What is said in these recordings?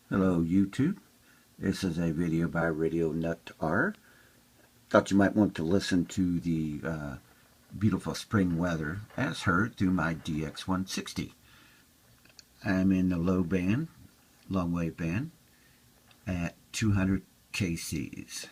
Hello YouTube, this is a video by Radio Nut R. Thought you might want to listen to the beautiful spring weather as heard through my DX160. I'm in the low band, long wave band, at 200 kcs.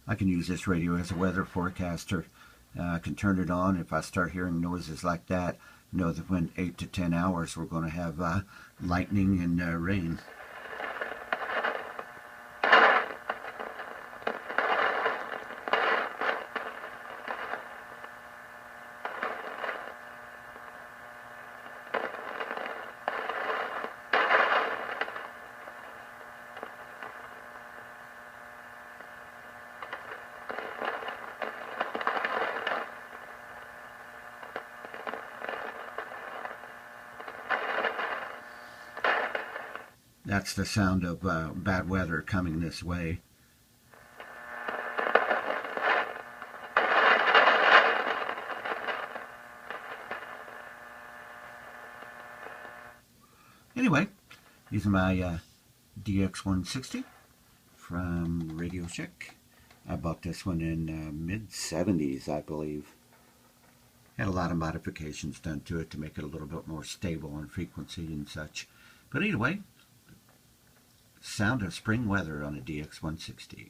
I can use this radio as a weather forecaster. I can turn it on if I start hearing noises like that. Know that when 8 to 10 hours we're going to have lightning and rain. That's the sound of bad weather coming this way. Anyway, using my DX160 from Radio Shack. I bought this one in mid-70s, I believe. Had a lot of modifications done to it to make it a little bit more stable in frequency and such. But anyway, sound of spring weather on a DX160.